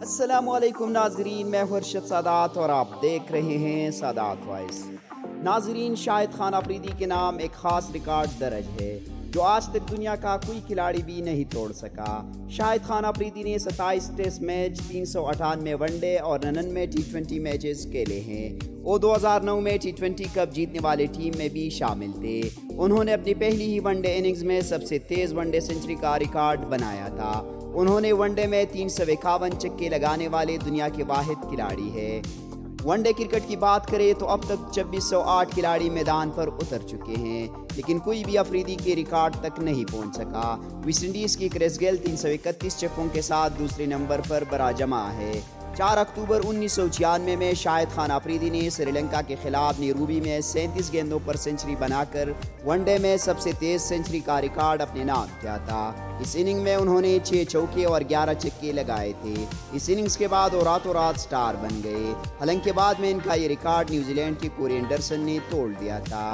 अस्सलामुअलैकुम नाजरीन, मैं हूं saddat और आप देख रहे हैं saddat वॉइस। नाजरीन, शाहिद अफरीदी के नाम एक ख़ास रिकॉर्ड दर्ज है जो आज तक दुनिया का कोई खिलाड़ी भी नहीं तोड़ सका। शाहिद अफरीदी ने 27 टेस्ट मैच, 398 वनडे और 99 T20 मैचेस खेले हैं। वो 2009 में T20 कप जीतने वाले टीम में भी शामिल थे। उन्होंने अपनी पहली ही वनडे इनिंग्स में सबसे तेज़ वनडे सेंचुरी का रिकॉर्ड बनाया था। उन्होंने वनडे में 351 छक्के लगाने वाले दुनिया के वाहिद खिलाड़ी हैं। वनडे क्रिकेट की बात करें तो अब तक 2608 खिलाड़ी मैदान पर उतर चुके हैं, लेकिन कोई भी अफरीदी के रिकॉर्ड तक नहीं पहुंच सका। वेस्ट इंडीज़ की क्रिस गेल 331 छक्कों के साथ दूसरे नंबर पर बराजमा है। 4 अक्टूबर 1996 में शाहिद अफरीदी ने श्रीलंका के खिलाफ नेरूबी में 37 गेंदों पर सेंचुरी बनाकर वनडे में सबसे तेज़ सेंचुरी का रिकॉर्ड अपने नाम किया था। इस इनिंग में उन्होंने 6 चौके और 11 छक्के लगाए थे। इस इनिंग्स के बाद वो रातों रात स्टार बन गए। हालांकि बाद में इनका ये रिकॉर्ड न्यूजीलैंड के कोरी एंडरसन ने तोड़ दिया था।